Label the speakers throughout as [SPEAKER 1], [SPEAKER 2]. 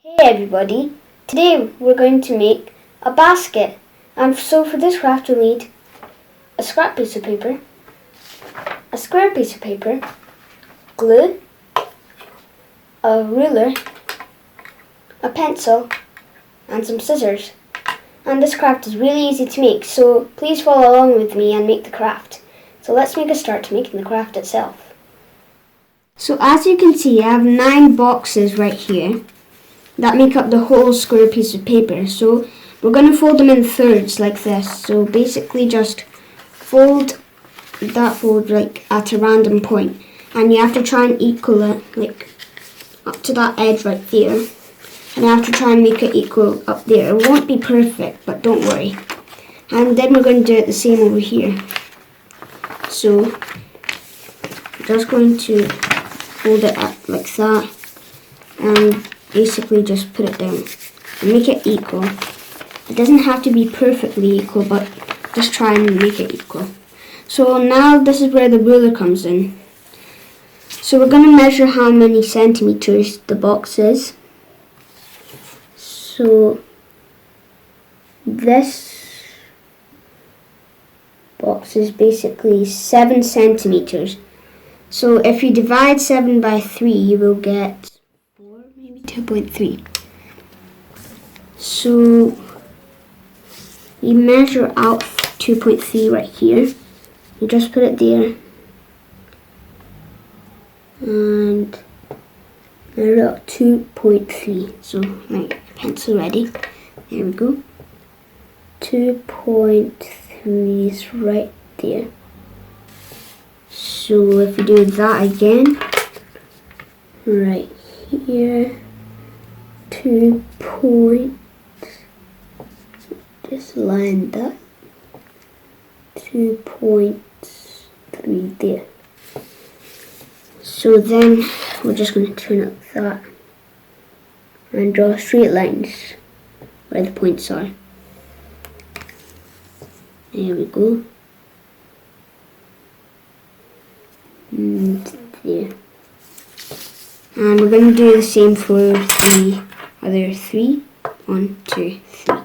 [SPEAKER 1] Hey everybody, today we're going to make a basket, and so for this craft you'll need a scrap piece of paper, a square piece of paper, glue, a ruler, a pencil and some scissors. And this craft is really easy to make, so please follow along with me and make the craft. So let's make a start to making the craft itself. So as you can see, I have 9 boxes right here that make up the whole square piece of paper. So we're going to fold them in thirds like this. So basically just fold like at a random point, and you have to try and equal it like up to that edge right there, and you have to try and make it equal up there. It won't be perfect, but don't worry. And then we're going to do it the same over here. So I'm just going to fold it up like that and basically just put it down and make it equal. It doesn't have to be perfectly equal, but just try and make it equal. So now this is where the ruler comes in. So we're going to measure how many centimeters the box is. So this box is basically 7 centimeters. So if you divide 7 by 3, you will get 2.3. So you measure out 2.3 right here. You just put it there and measure out 2.3. So right, pencil ready. There we go. 2.3 is right there. So if we do that again, right here, 2 point, just line that, 2.3 there. So then we're just going to turn up that and draw straight lines where the points are. There we go. And there. And we're going to do the same for the other 3. 1, 2, 3.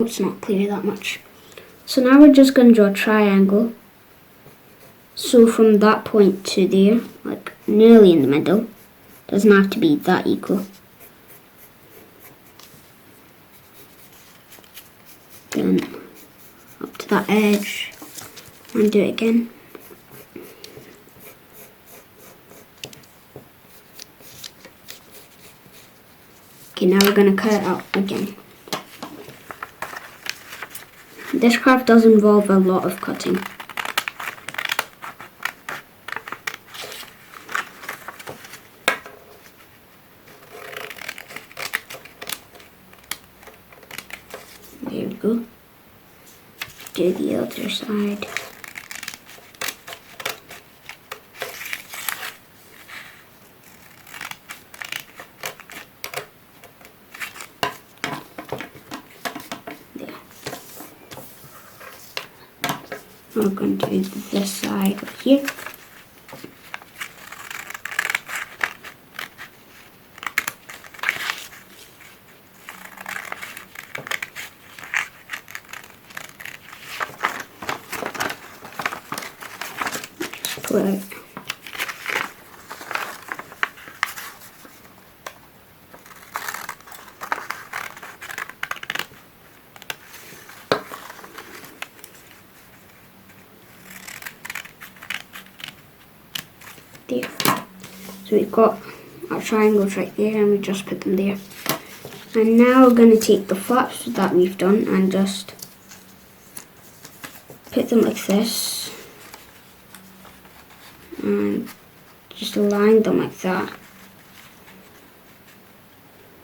[SPEAKER 1] It's not clear that much. So now we're just going to draw a triangle. So from that point to there, like nearly in the middle, doesn't have to be that equal. Then up to that edge and do it again. Okay, now we're going to cut it out again. This craft does involve a lot of cutting. There we go. do the other side. There. We're going to do this side right here. Put it. There. So we've got our triangles right there and we just put them there. And now we're going to take the flaps that we've done and just put them like this. And just align them like that.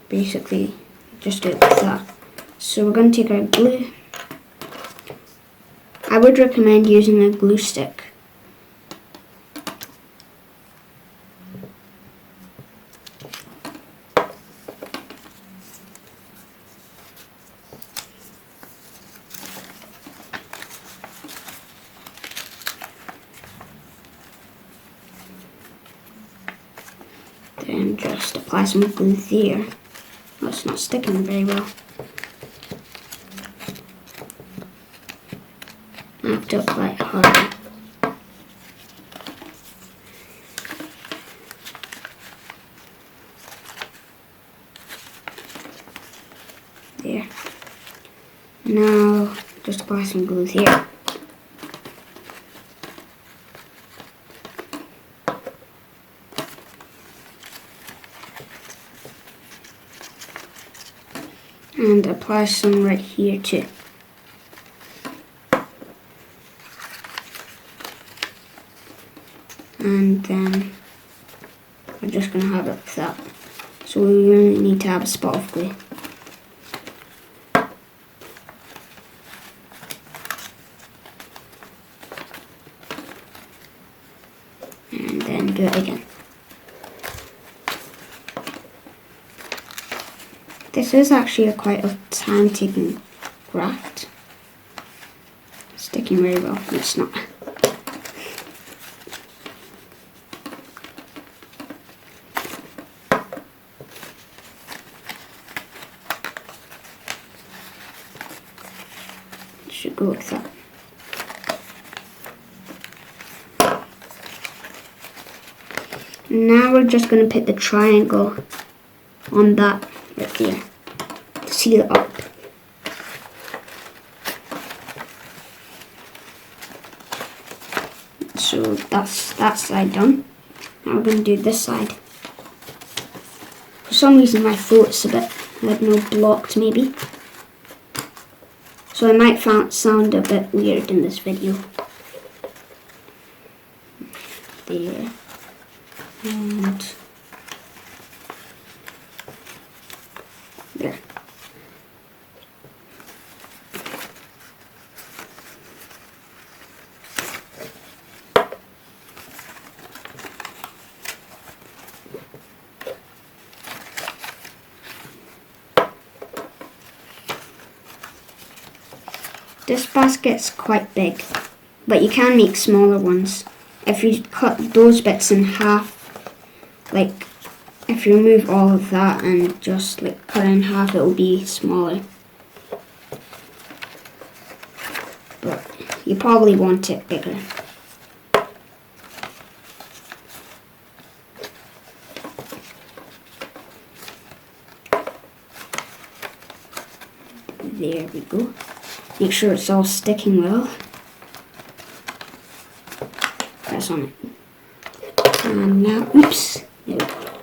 [SPEAKER 1] Basically, just do it like that. So we're going to take our glue. I would recommend using a glue stick. Then just apply some glue there. Oh, it's not sticking very well. I have to apply it harder. There. Now just apply some glue here. And apply some right here too. And then we're just going to have it like that. So we really need to have a spot of glue. And then do it again. This is actually quite a time-taking graft. Sticking very well, but it's not. It should go like that. Now we're just going to put the triangle on that right there to seal it up. So that's that side done. Now we're going to do this side. For some reason my throat's a bit, I don't know, blocked maybe. So I might sound a bit weird in this video. There. And there. This basket's quite big, but you can make smaller ones. If you cut those bits in half, like if you remove all of that and just like cut it in half, it will be smaller. But you probably want it bigger. There we go. Make sure it's all sticking well. Press on it. And now, oops, there we go.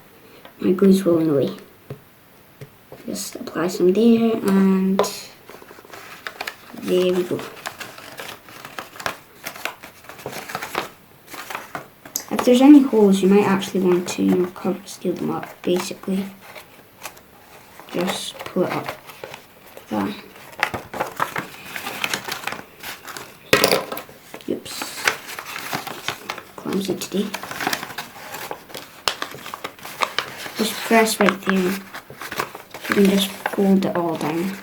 [SPEAKER 1] My glue's rolling away. Just apply some there, and there we go. If there's any holes, you might actually want to, seal them up, basically. Just pull it up like that. safety. Just press right there. You can just fold it all down.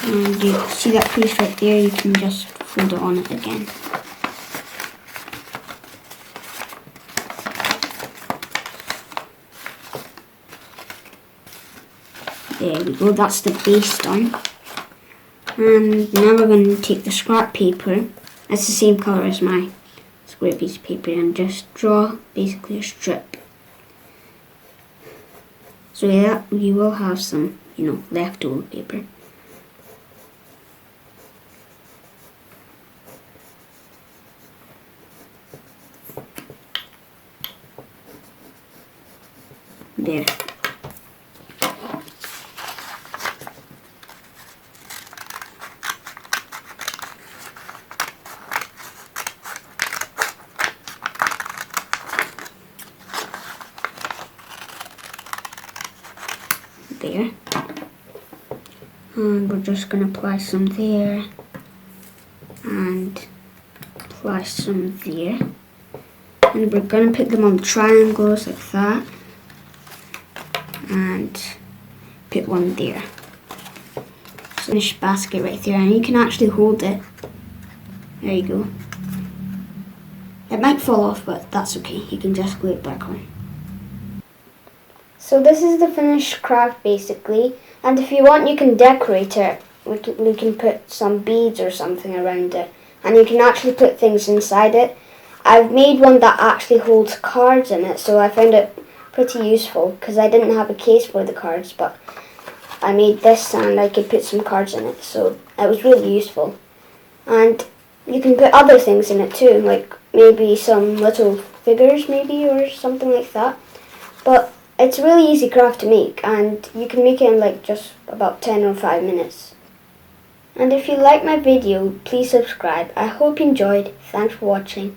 [SPEAKER 1] And you see that piece right there, you can just fold it on it again. There we go, that's the base done. And now we're going to take the scrap paper, it's the same colour as my square piece of paper, and just draw basically a strip. So yeah, you will have some, leftover paper. There. There. And we're just going to apply some there and apply some there. And we're going to put them on triangles like that and put one there. Finished basket right there, and you can actually hold it. There you go. It might fall off, but that's okay. You can just glue it back on. So this is the finished craft basically, and if you want you can decorate it. We can put some beads or something around it, and you can actually put things inside it. I've made one that actually holds cards in it, so I found it pretty useful because I didn't have a case for the cards, but I made this and I could put some cards in it, so it was really useful. And you can put other things in it too, like maybe some little figures maybe or something like that. But it's a really easy craft to make, and you can make it in like just about 10 or 5 minutes. And if you like my video, please subscribe. I hope you enjoyed. Thanks for watching.